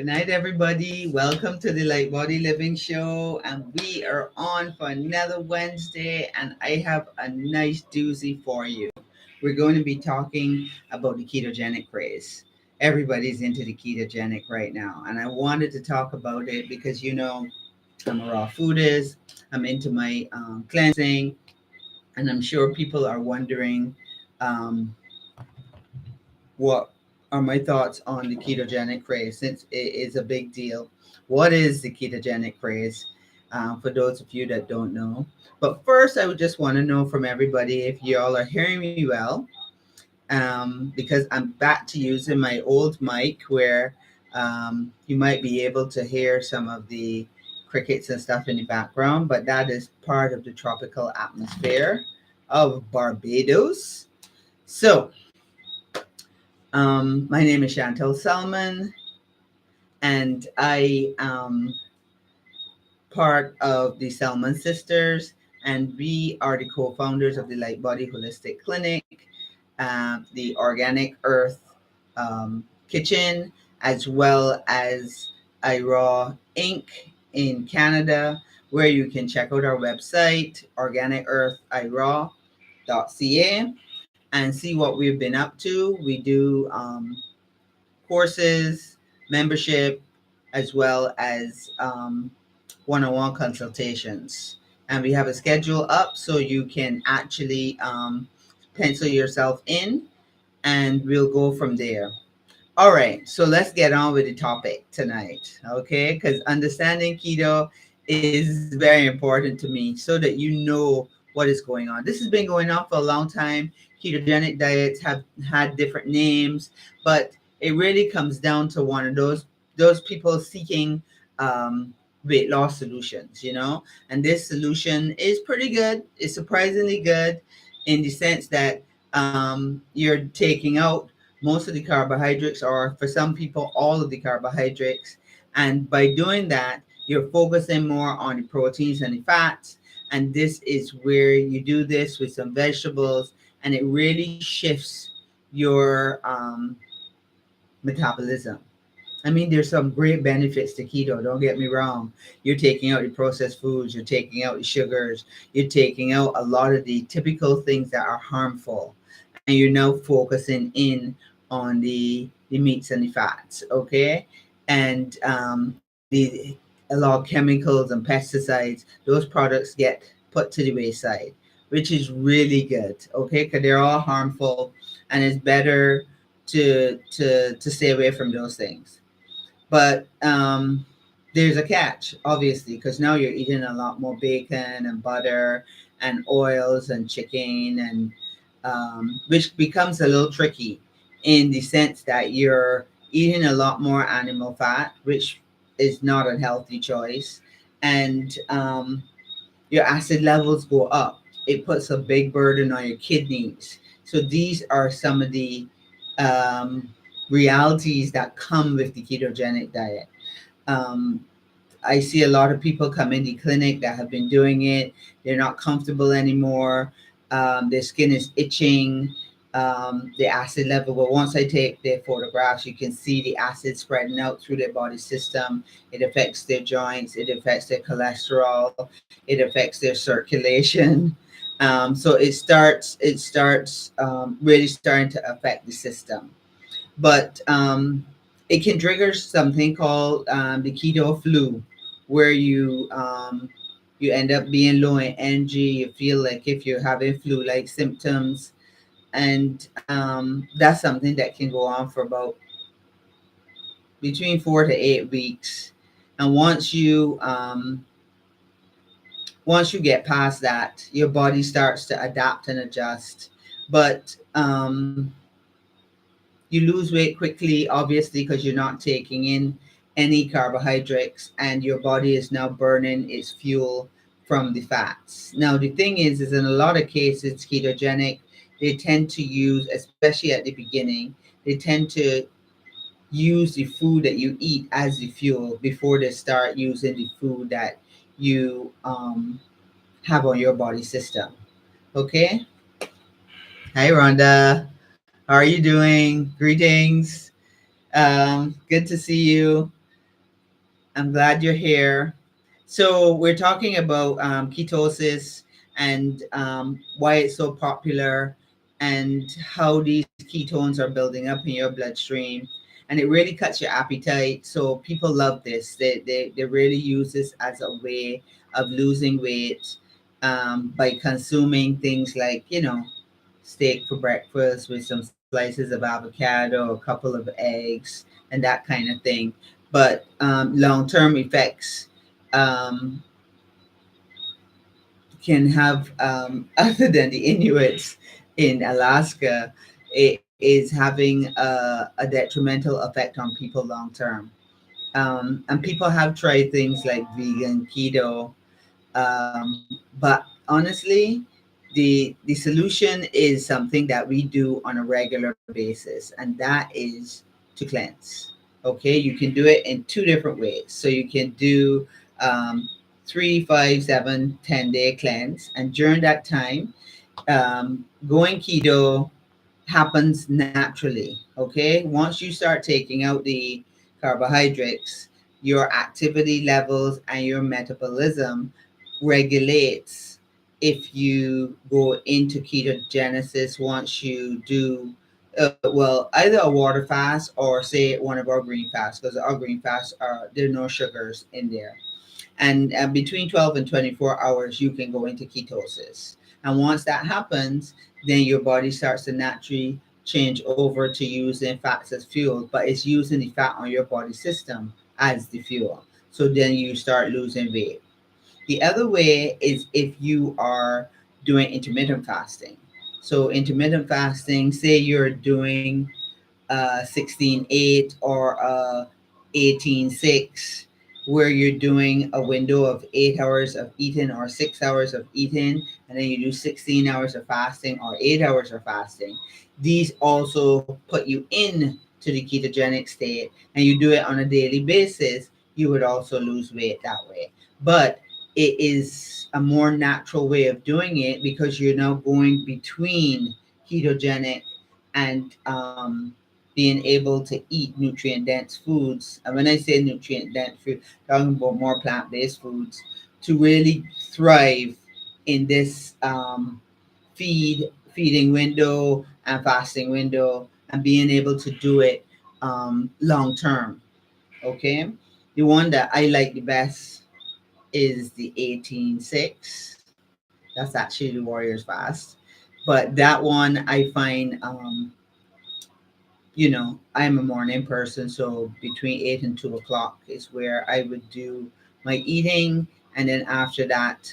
Good night, everybody. Welcome to the Light Body Living Show. And we are on for another Wednesday, and I have a nice doozy for you. We're going to be talking about the ketogenic craze. Everybody's into the ketogenic right now, and I wanted to talk about it because I'm a raw foodist, I'm into my cleansing, and I'm sure people are wondering um, what are my thoughts on the ketogenic craze since it is a big deal. What is the ketogenic craze? For those of you that don't know. But first, I would just want to know from everybody if y'all are hearing me well, because I'm back to using my old mic where you might be able to hear some of the crickets and stuff in the background, but that is part of the tropical atmosphere of Barbados. So, my name is Chantel Salmon, and I am part of the Salmon Sisters, and we are the co-founders of the Light Body Holistic Clinic, the Organic Earth Kitchen, as well as iRaw Inc. in Canada, where you can check out our website, organicearthiraw.ca, and see what we've been up to. We do courses, membership, as well as one-on-one consultations. And we have a schedule up so you can actually pencil yourself in, and we'll go from there. All right, so let's get on with the topic tonight, okay? Because understanding keto is very important to me so that you know what is going on. This has been going on for a long time. Ketogenic diets have had different names, but it really comes down to one of those people seeking weight loss solutions, And this solution is pretty good. It's surprisingly good in the sense that you're taking out most of the carbohydrates, or for some people, all of the carbohydrates. And by doing that, you're focusing more on the proteins and the fats. And this is where you do this with some vegetables, and it really shifts your metabolism. I mean, there's some great benefits to keto. Don't get me wrong. You're taking out the processed foods, you're taking out the sugars, you're taking out a lot of the typical things that are harmful, and you're now focusing in on the meats and the fats. Okay, and the a lot of chemicals and pesticides. Those products get put to the wayside, which is really good. Okay, because they're all harmful, and it's better to stay away from those things. But there's a catch, obviously, because now you're eating a lot more bacon and butter and oils and chicken, and which becomes a little tricky in the sense that you're eating a lot more animal fat, which is not a healthy choice, and your acid levels go up. It puts a big burden on your kidneys. So these are some of the um, realities that come with the ketogenic diet. Um, I see a lot of people come in the clinic that have been doing it. They're not comfortable anymore. Their skin is itching. The acid level. Well, once I take their photographs, you can see the acid spreading out through their body system. It affects their joints. It affects their cholesterol. It affects their circulation. So it starts. Really starting to affect the system. But it can trigger something called the keto flu, where you end up being low in energy. You feel like if you're having flu-like symptoms, and that's something that can go on for about between 4 to 8 weeks. And once you get past that, your body starts to adapt and adjust. But you lose weight quickly, obviously, because you're not taking in any carbohydrates, and your body is now burning its fuel from the fats. Now, the thing is in a lot of cases, ketogenic, they tend to use, especially at the beginning, they tend to use the food that you eat as the fuel before they start using the food that you have on your body system. Okay? Hi, Rhonda. How are you doing? Greetings. Good to see you. I'm glad you're here. So we're talking about ketosis and why it's so popular and how these ketones are building up in your bloodstream. And it really cuts your appetite. So people love this. They really use this as a way of losing weight by consuming things like, steak for breakfast with some slices of avocado, a couple of eggs, and that kind of thing. But long term effects um, can have, other than the Inuits in Alaska, it is having a detrimental effect on people long term. And people have tried things like vegan, keto, but honestly, the solution is something that we do on a regular basis, and that is to cleanse. Okay, you can do it in two different ways. So you can do 3, 5, 7, 10 day cleanse, and during that time, going keto happens naturally. Okay, once you start taking out the carbohydrates, your activity levels and your metabolism regulates if you go into ketogenesis once you do well, either a water fast or say one of our green fasts, because our green fasts are there are no sugars in there, and between 12 and 24 hours you can go into ketosis. And once that happens, then your body starts to naturally change over to using fats as fuel, but it's using the fat on your body system as the fuel. So then you start losing weight. The other way is if you are doing intermittent fasting. So intermittent fasting, say you're doing 16/8 or 18/6, where you're doing a window of 8 hours of eating or 6 hours of eating, and then you do 16 hours of fasting or 8 hours of fasting. These also put you in to the ketogenic state, and you do it on a daily basis. You would also lose weight that way. But it is a more natural way of doing it because you're now going between ketogenic and being able to eat nutrient dense foods. And when I say nutrient dense food, I'm talking about more plant based foods to really thrive in this feeding window and fasting window, and being able to do it long term. Okay, the one that I like the best is the 18/6. That's actually the Warriors fast, but that one I find, I'm a morning person, so between 8 and 2 o'clock is where I would do my eating, and then after that,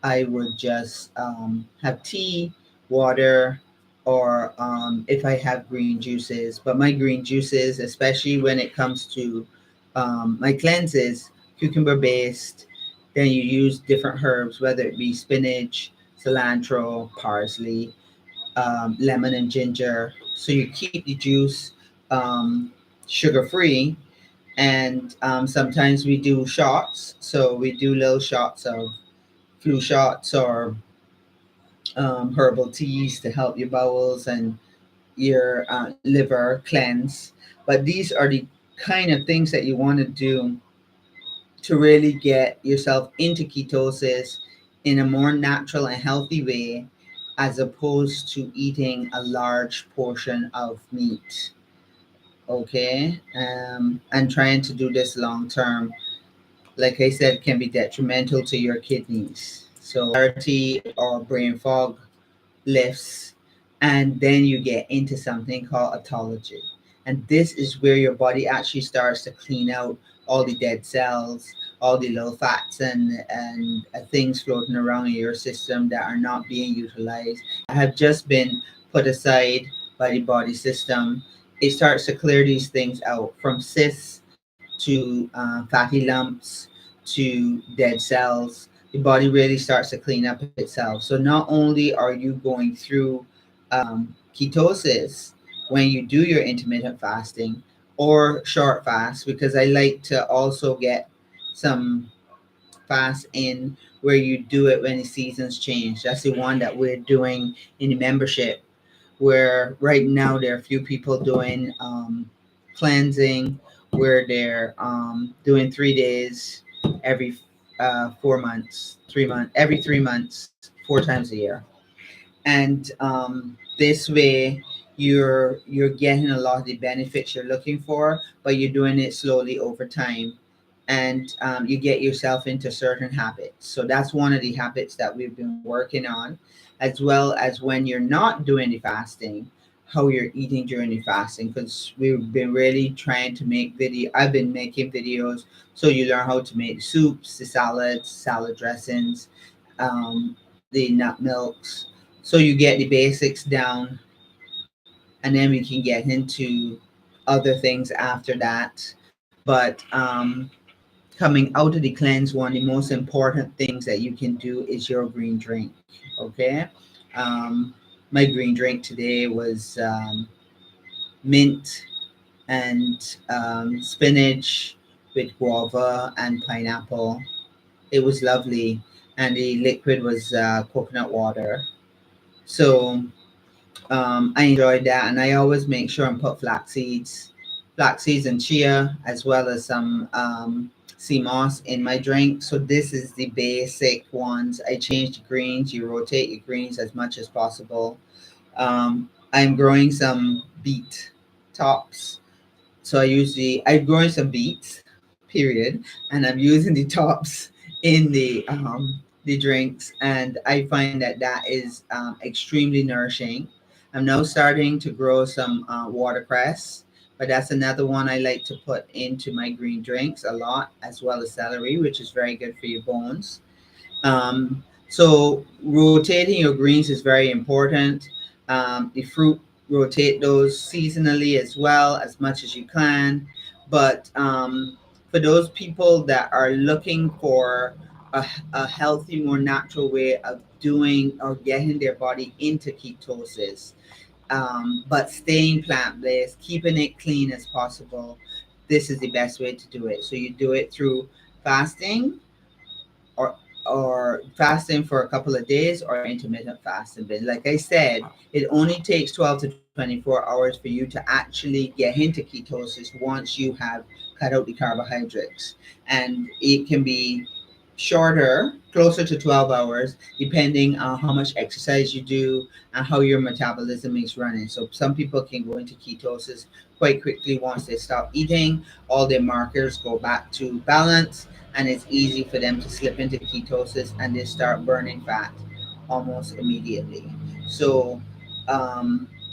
I would just have tea, water, or if I have green juices. But my green juices, especially when it comes to my cleanses, cucumber based, then you use different herbs, whether it be spinach, cilantro, parsley, lemon and ginger. So you keep the juice sugar free. And sometimes we do shots. So we do little shots of flu shots or herbal teas to help your bowels and your liver cleanse. But these are the kind of things that you want to do to really get yourself into ketosis in a more natural and healthy way, as opposed to eating a large portion of meat. Okay, and trying to do this long term, like I said, can be detrimental to your kidneys. So clarity or brain fog lifts, and then you get into something called autophagy. And this is where your body actually starts to clean out all the dead cells, all the little fats and things floating around in your system that are not being utilized, that have just been put aside by the body system. It starts to clear these things out, from cysts to fatty lumps to dead cells. The body really starts to clean up itself. So not only are you going through ketosis when you do your intermittent fasting or short fast, because I like to also get some fast in where you do it when the seasons change. That's the one that we're doing in the membership, where right now there are a few people doing cleansing where they're doing 3 days every 4 months, 3 months, every 3 months, 4 times a year. And this way you're getting a lot of the benefits you're looking for, but you're doing it slowly over time, and you get yourself into certain habits. So that's one of the habits that we've been working on, as well as when you're not doing the fasting, how you're eating during the fasting, because we've been really trying to make video I've been making videos so you learn how to make soups, the salads, salad dressings, the nut milks, so you get the basics down, and then we can get into other things after that. But coming out of the cleanse, one of the most important things that you can do is your green drink. Okay. um, my green drink today was mint and spinach with guava and pineapple. It was lovely, and the liquid was coconut water. So I enjoyed that, and I always make sure and put flax seeds and chia, as well as some sea moss in my drink. So this is the basic ones. I change the greens. You rotate your greens as much as possible. I'm growing some beet tops, so I'm growing some beets, period, and I'm using the tops in the drinks, and I find that that is extremely nourishing. I'm now starting to grow some watercress, but that's another one I like to put into my green drinks a lot, as well as celery, which is very good for your bones. So rotating your greens is very important. The fruit, rotate those seasonally as well, as much as you can. But for those people that are looking for a healthy, more natural way of doing or getting their body into ketosis, but staying plant based, keeping it clean as possible, this is the best way to do it. So you do it through fasting, or fasting for a couple of days, or intermittent fasting. But like I said, it only takes 12 to 24 hours for you to actually get into ketosis once you have cut out the carbohydrates. And it can be shorter, closer to 12 hours, depending on how much exercise you do and how your metabolism is running. So some people can go into ketosis quite quickly once they stop eating. All their markers go back to balance, and it's easy for them to slip into ketosis and they start burning fat almost immediately. So,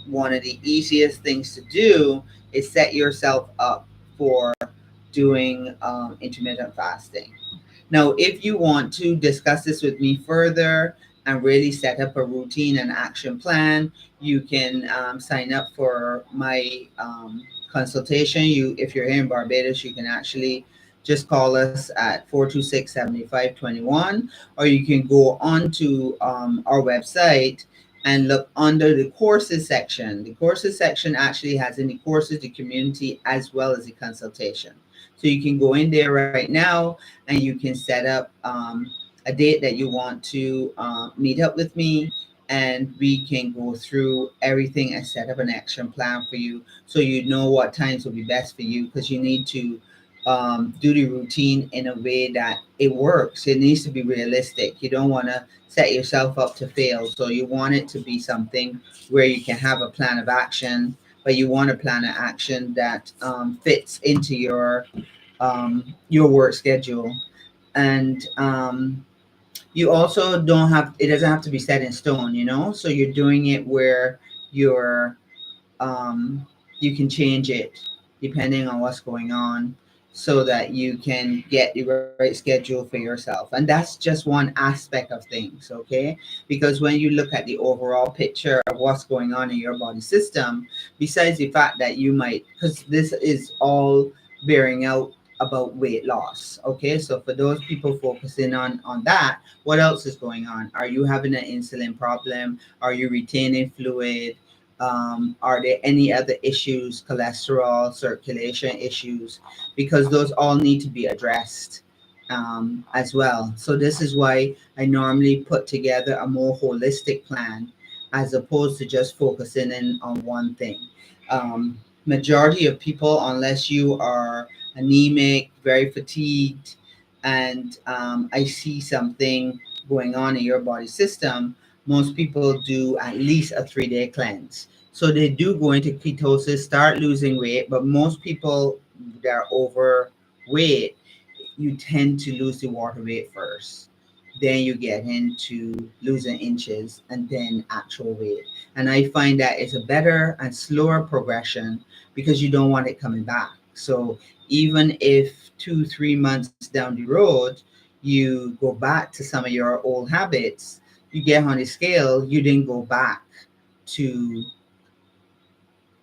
one of the easiest things to do is set yourself up for doing intermittent fasting. Now, if you want to discuss this with me further and really set up a routine and action plan, you can sign up for my consultation. If you're here in Barbados, you can actually just call us at 426-7521, or you can go on to our website and look under the courses section. The courses section actually has in the courses, the community, as well as the consultation. So you can go in there right now, and you can set up a date that you want to meet up with me, and we can go through everything and set up an action plan for you, so you know what times will be best for you, because you need to do the routine in a way that it works. It needs to be realistic. You don't want to set yourself up to fail. So you want it to be something where you can have a plan of action, but you want a plan of action that fits into your work schedule. And you also don't have it doesn't have to be set in stone, so you're doing it where you're you can change it depending on what's going on, so that you can get the right schedule for yourself. And that's just one aspect of things, okay? Because when you look at the overall picture of what's going on in your body system, besides the fact that you might, because this is all bearing out about weight loss, okay? So for those people focusing on that, what else is going on? Are you having an insulin problem? Are you retaining fluid? Are there any other issues, cholesterol, circulation issues? Because those all need to be addressed as well. So this is why I normally put together a more holistic plan, as opposed to just focusing in on one thing. Majority of people, unless you are anemic, very fatigued, and I see something going on in your body system, most people do at least a 3 day cleanse. So they do go into ketosis, start losing weight, but most people that are overweight, you tend to lose the water weight first. Then you get into losing inches and then actual weight. And I find that it's a better and slower progression because you don't want it coming back. So even if 2, 3 months down the road, you go back to some of your old habits, you get on the scale, you didn't go back to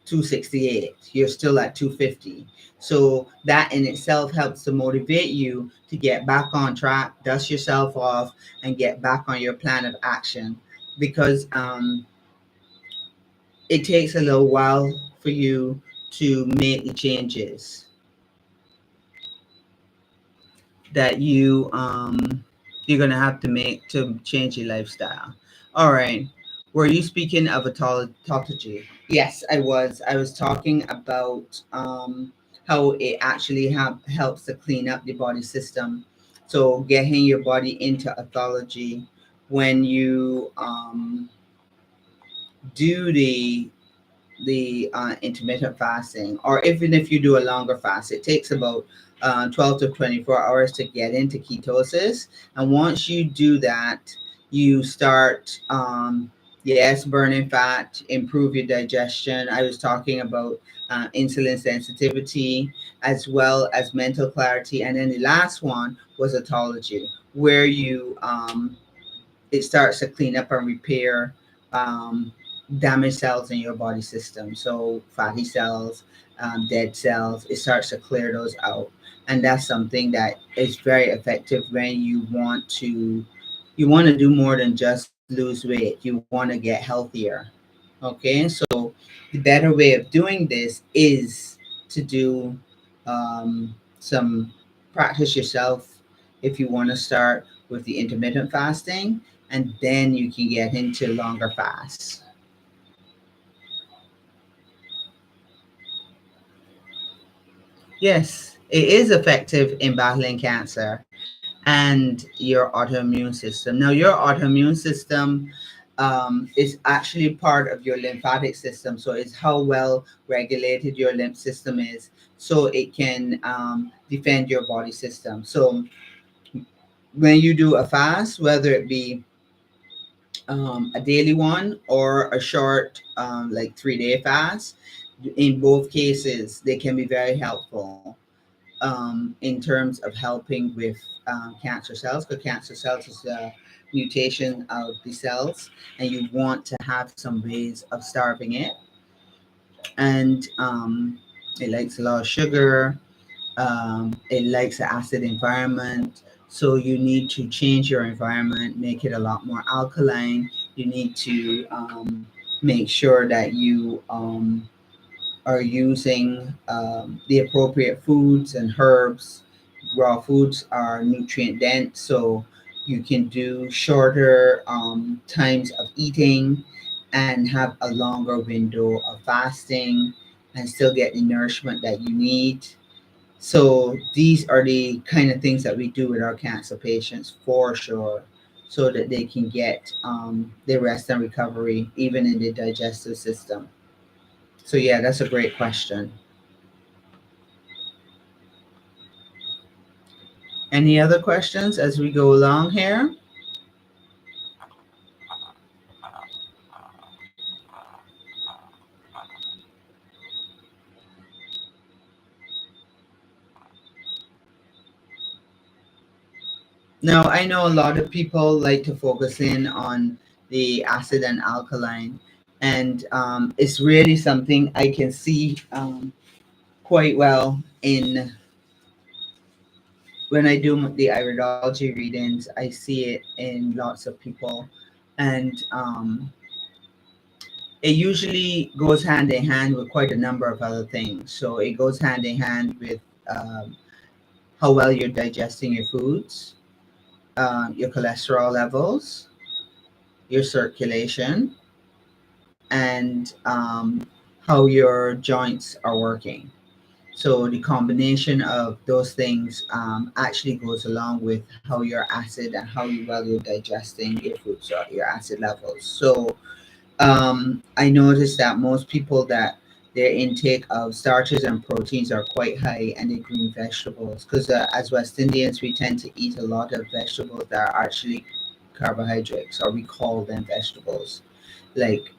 268, you're still at 250. So that in itself helps to motivate you to get back on track, dust yourself off, and get back on your plan of action, because it takes a little while for you to make the changes that you're gonna have to make to change your lifestyle. All right. Were you speaking of autophagy? Yes, I was. I was talking about how it actually helps to clean up the body system. So getting your body into autophagy when you do the intermittent fasting, or even if you do a longer fast, it takes about 12 to 24 hours to get into ketosis. And once you do that, you start, yes, burning fat, improve your digestion. I was talking about insulin sensitivity, as well as mental clarity. And then the last one was autophagy, where you it starts to clean up and repair damaged cells in your body system. So fatty cells, dead cells, it starts to clear those out. And that's something that is very effective when you want to do more than just lose weight. You want to get healthier. Okay, so the better way of doing this is to do some practice yourself if you want to start with the intermittent fasting, and then you can get into longer fasts. Yes, it is effective in battling cancer and your autoimmune system. Now, your autoimmune system is actually part of your lymphatic system. So, it's how well regulated your lymph system is, so it can defend your body system. So, when you do a fast, whether it be a daily one or a short, like 3 day fast, in both cases, they can be very helpful in terms of helping with cancer cells, because cancer cells is a mutation of the cells, and you want to have some ways of starving it. And it likes a lot of sugar, it likes an acid environment. So you need to change your environment, make it a lot more alkaline. You need to make sure that you are using the appropriate foods and herbs. Raw foods are nutrient dense, so you can do shorter times of eating and have a longer window of fasting and still get the nourishment that you need. So these are the kind of things that we do with our cancer patients for sure, so that they can get their rest and recovery even in the digestive system. So yeah, that's a great question. Any other questions as we go along here? Now, I know a lot of people like to focus in on the acid and alkaline, and it's really something I can see quite well in when I do the iridology readings. I see it in lots of people, and it usually goes hand in hand with quite a number of other things. So it goes hand in hand with how well you're digesting your foods, your cholesterol levels, your circulation, and how your joints are working. So the combination of those things actually goes along with how your acid and how you well you're digesting your foods or your acid levels. So I noticed that most people that their intake of starches and proteins are quite high and they green vegetables because as West Indians we tend to eat a lot of vegetables that are actually carbohydrates or we call them vegetables like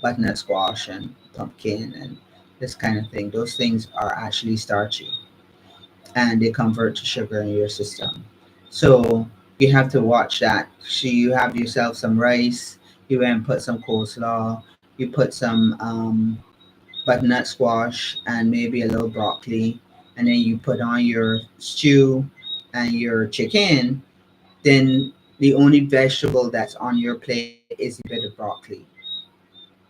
butternut squash and pumpkin and this kind of thing. Those things are actually starchy and they convert to sugar in your system. So you have to watch that. So you have yourself some rice, you then put some coleslaw, you put some butternut squash and maybe a little broccoli, and then you put on your stew and your chicken. Then the only vegetable that's on your plate is a bit of broccoli.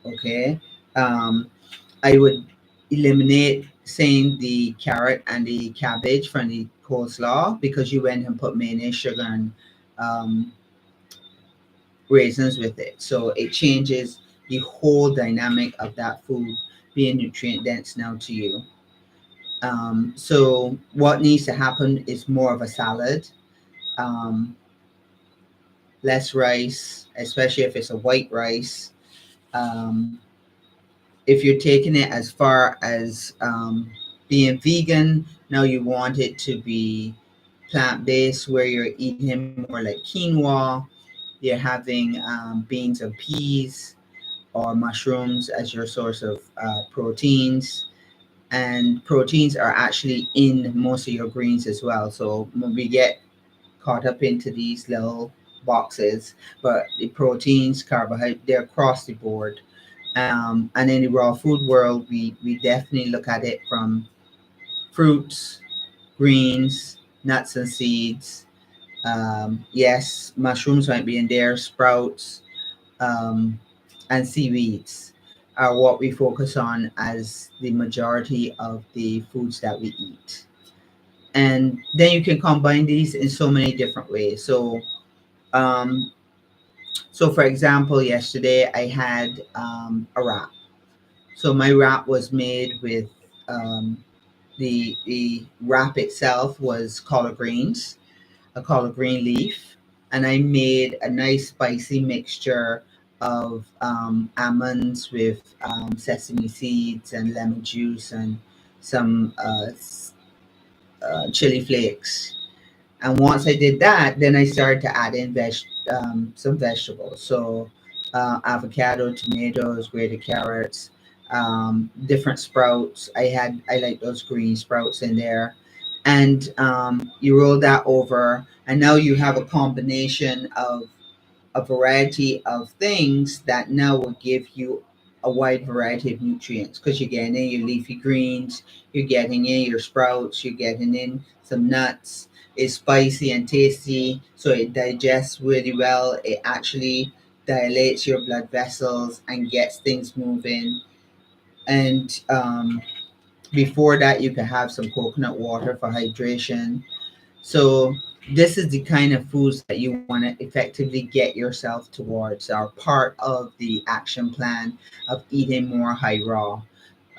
Okay. Um, I would eliminate saying the carrot and the cabbage from the coleslaw because you went and put mayonnaise, sugar, and um, raisins with it. So it changes the whole dynamic of that food being nutrient dense now to you. So what needs to happen is more of a salad, um, less rice, especially if it's a white rice. Um, if you're taking it as far as being vegan, now you want it to be plant based, where you're eating more like quinoa, you're having beans and peas or mushrooms as your source of proteins. And proteins are actually in most of your greens as well. So when we get caught up into these little boxes, but the proteins, carbohydrates, they're across the board. And in the raw food world, we definitely look at it from fruits, greens, nuts and seeds. Yes, mushrooms might be in there, sprouts, um, and seaweeds are what we focus on as the majority of the foods that we eat. And then you can combine these in so many different ways. Um, so for example, yesterday I had a wrap. So my wrap was made with the wrap itself was collard greens, a collard green leaf, and I made a nice spicy mixture of almonds with sesame seeds and lemon juice and some chili flakes. And once I did that, then I started to add in some vegetables. So avocado, tomatoes, grated carrots, different sprouts. I like those green sprouts in there, and you roll that over, and now you have a combination of a variety of things that now will give you a wide variety of nutrients because you're getting in your leafy greens, you're getting in your sprouts, you're getting in some nuts. It's spicy and tasty, so it digests really well. It actually dilates your blood vessels and gets things moving. And before that, you can have some coconut water for hydration. So this is the kind of foods that you want to effectively get yourself towards are part of the action plan of eating more high raw.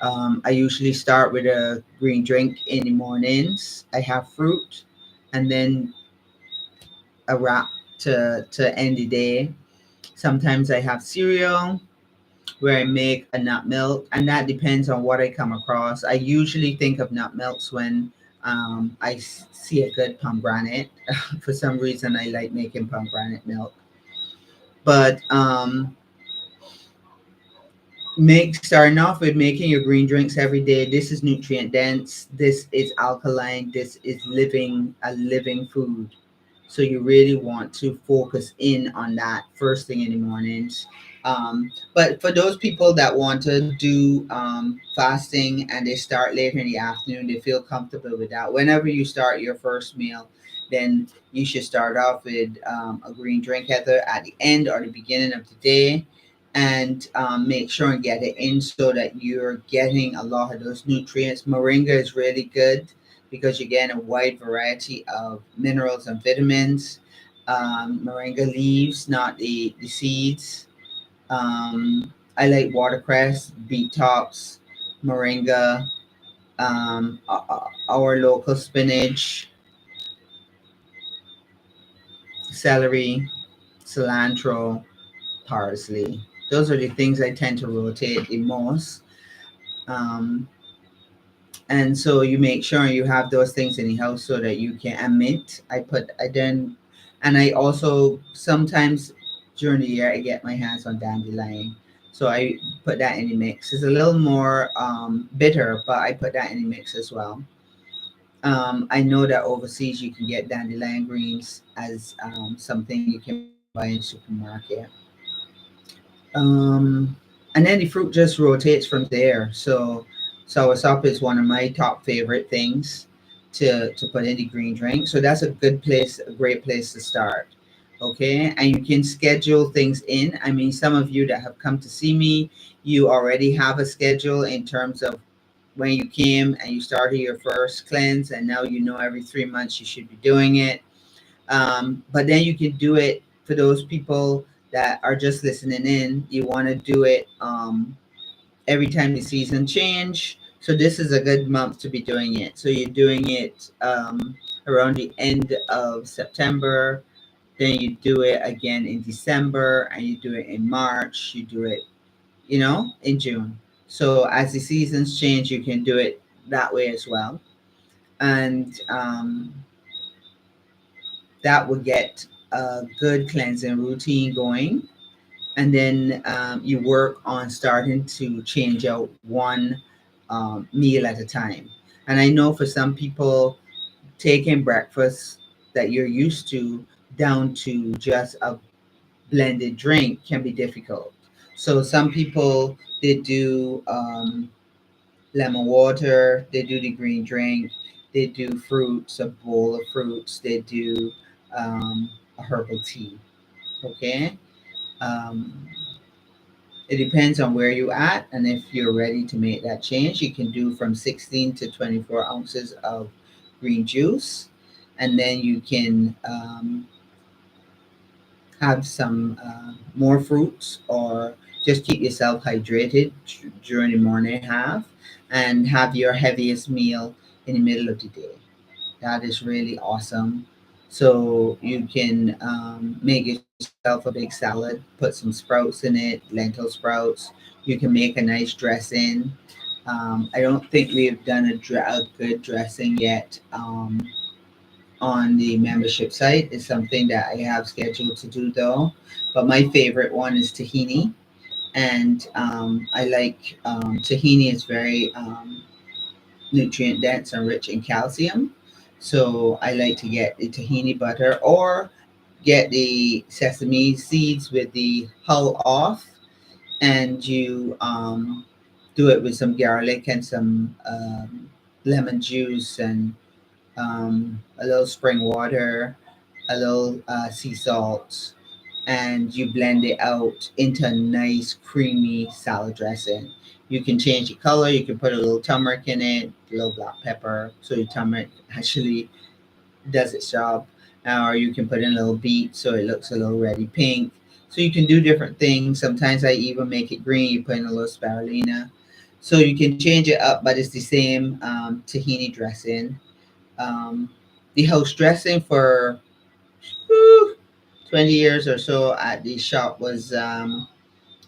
I usually start with a green drink in the mornings. I have fruit and then a wrap to end the day. Sometimes I have cereal where I make a nut milk, and that depends on what I come across. I usually think of nut milks when see a good pomegranate. For some reason, I like making pomegranate milk. But make starting off with making your green drinks every day. This is nutrient dense. This is alkaline. This is living food. So you really want to focus in on that first thing in the mornings. But for those people that want to do fasting and they start later in the afternoon, they feel comfortable with that. Whenever you start your first meal, then you should start off with a green drink either at the end or the beginning of the day, and make sure and get it in so that you're getting a lot of those nutrients. Moringa is really good because you're getting a wide variety of minerals and vitamins. Moringa leaves, not the seeds. I like watercress, beet tops, moringa. our local spinach, celery, cilantro, parsley. Those are the things I tend to rotate the most. Um, and so you make sure you have those things in the house so that you can, and mint. I then, and I also sometimes during the year I get my hands on dandelion. So I put that in the mix. It's a little more bitter, but I put that in the mix as well. I know that overseas you can get dandelion greens as something you can buy in supermarket. Um, and then the fruit just rotates from there. So soursop is one of my top favorite things to put in the green drink. So that's a good place, a great place to start. Okay, and you can schedule things in. I mean, some of you that have come to see me, you already have a schedule in terms of when you came and you started your first cleanse, and now you know every 3 months you should be doing it. But then you can do it for those people that are just listening in. You want to do it every time the season change. So this is a good month to be doing it. So you're doing it around the end of September. Then you do it again in December, and you do it in March. You do it, in June. So as the seasons change, you can do it that way as well. And that will get a good cleansing routine going. And then you work on starting to change out one meal at a time. And I know for some people, taking breakfast that you're used to down to just a blended drink can be difficult. So some people, they do lemon water, they do the green drink, they do fruits, a bowl of fruits, they do a herbal tea. Okay. Um, it depends on where you at, and if you're ready to make that change, you can do from 16 to 24 ounces of green juice, and then you can have some more fruits, or just keep yourself hydrated during the morning half, and have your heaviest meal in the middle of the day. That is really awesome. So you can make yourself a big salad, put some sprouts in it, lentil sprouts. You can make a nice dressing. I don't think we've done a good dressing yet on the membership site. It's something that I have scheduled to do though. But my favorite one is tahini. And I like tahini is very nutrient dense and rich in calcium. So I like to get the tahini butter or get the sesame seeds with the hull off, and you do it with some garlic and some lemon juice and a little spring water, a little sea salt, and you blend it out into a nice creamy salad dressing. You can change the color. You can put a little turmeric in it, a little black pepper, so the turmeric actually does its job. Or you can put in a little beet so it looks a little reddy pink. So you can do different things. Sometimes I even make it green. You put in a little spirulina. So you can change it up, but it's the same tahini dressing. Um, the house dressing for whew, 20 years or so at the shop was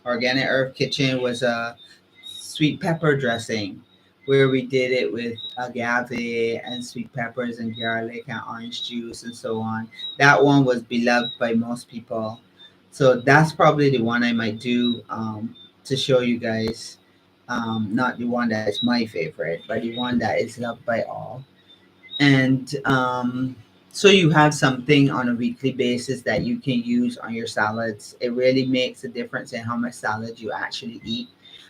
Organic Earth Kitchen was a sweet pepper dressing where we did it with agave and sweet peppers and garlic and orange juice and so on. That one was beloved by most people. So that's probably the one I might do to show you guys. Not the one that is my favorite, but the one that is loved by all. And so you have something on a weekly basis that you can use on your salads. It really makes a difference in how much salad you actually eat.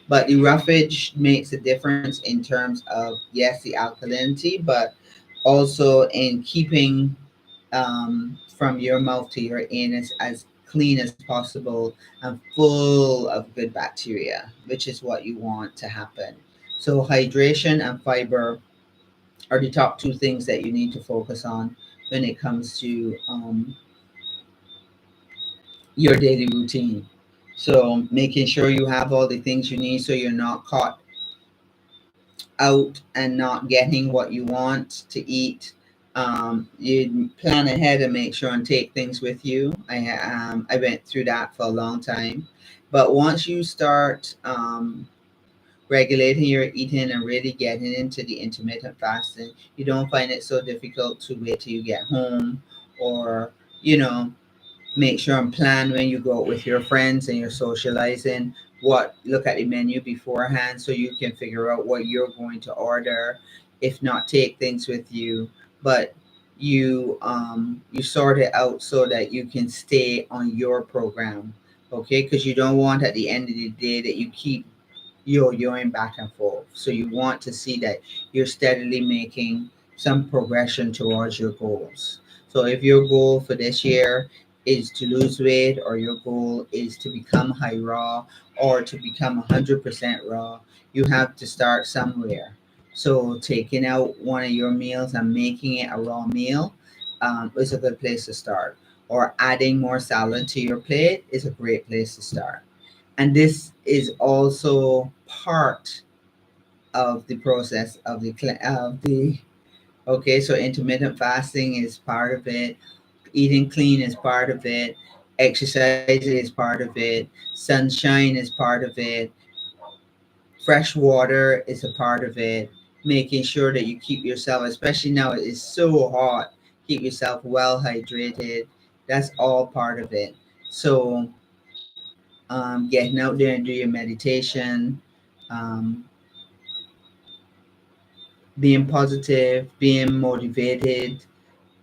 But the roughage makes a difference in terms of, yes, the alkalinity, but also in keeping from your mouth to your anus as clean as possible and full of good bacteria, which is what you want to happen. So hydration and fiber are the top two things that you need to focus on when it comes to your daily routine. So making sure you have all the things you need so you're not caught out and not getting what you want to eat, you plan ahead and make sure and take things with you. I went through that for a long time, but once you start regulating your eating and really getting into the intermittent fasting, you don't find it so difficult to wait till you get home, or you know make sure and plan when you go out with your friends and you're socializing. What Look at the menu beforehand so you can figure out what you're going to order. If not, take things with you, but you sort it out so that you can stay on your program. Okay, because you don't want at the end of the day that you keep yo-yoing back and forth. So you want to see that you're steadily making some progression towards your goals. So if your goal for this year is to lose weight, or your goal is to become high raw, or to become 100% raw, you have to start somewhere. So taking out one of your meals and making it a raw meal is a good place to start. Or adding more salad to your plate is a great place to start. And this is also part of the process of the okay, so intermittent fasting is part of it, eating clean is part of it, exercising is part of it, sunshine is part of it, fresh water is a part of it, making sure that you keep yourself, especially now it is so hot, keep yourself well hydrated. That's all part of it. So getting out there and do your meditation, um, being positive, being motivated.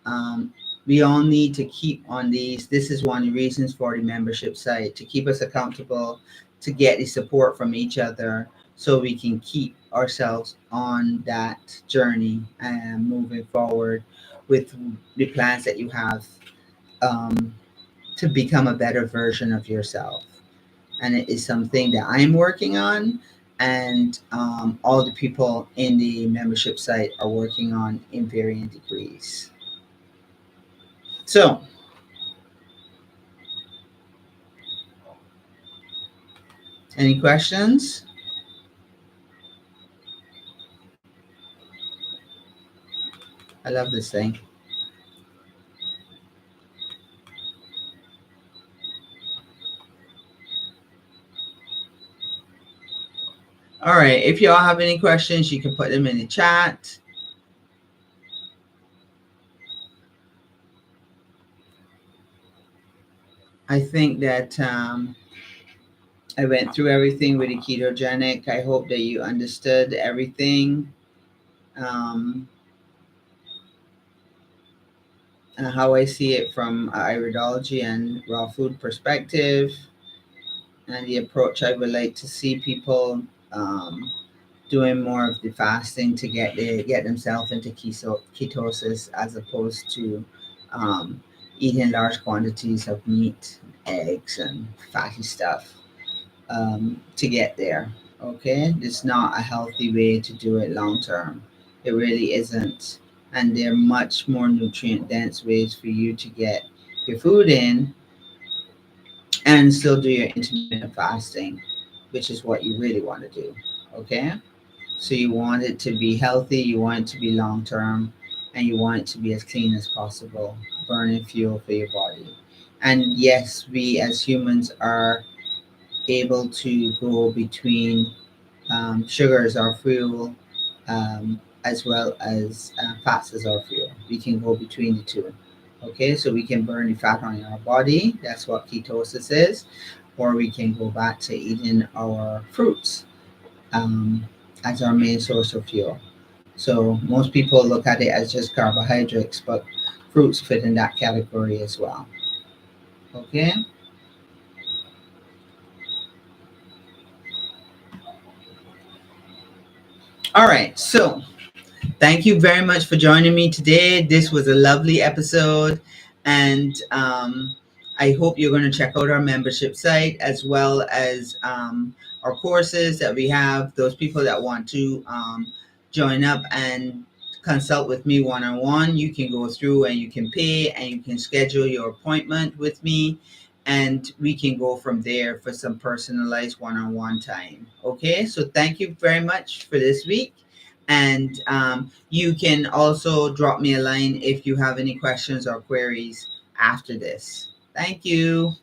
Um, we all need to keep on these. This is one of the reasons for the membership site, to keep us accountable, to get the support from each other so we can keep ourselves on that journey and moving forward with the plans that you have, um, to become a better version of yourself. And it is something that I'm working on, and all the people in the membership site are working on in varying degrees. So, any questions? I love this thing. All right. If y'all have any questions, you can put them in the chat. I think that I went through everything with the ketogenic. I hope that you understood everything. Um, how I see it from iridology and raw food perspective, and the approach I would like to see people doing more of the fasting to get themselves into ketosis, as opposed to um, eating large quantities of meat, eggs, and fatty stuff to get there. Okay, it's not a healthy way to do it long term. It really isn't, and there are much more nutrient dense ways for you to get your food in and still do your intermittent fasting, which is what you really want to do. Okay. So you want it to be healthy, you want it to be long term, and you want it to be as clean as possible, burning fuel for your body. And yes, we as humans are able to go between sugar as our fuel, as well as fats as our fuel. We can go between the two. Okay, so we can burn the fat on our body. That's what ketosis is. Or we can go back to eating our fruits um, as our main source of fuel. So most people look at it as just carbohydrates, but fruits fit in that category as well. Okay. All right. So thank you very much for joining me today. This was a lovely episode, and I hope you're going to check out our membership site, as well as our courses that we have. Those people that want to join up and consult with me one on one, you can go through and you can pay and you can schedule your appointment with me. And we can go from there for some personalized one on one time. Okay, so thank you very much for this week. And you can also drop me a line if you have any questions or queries after this. Thank you.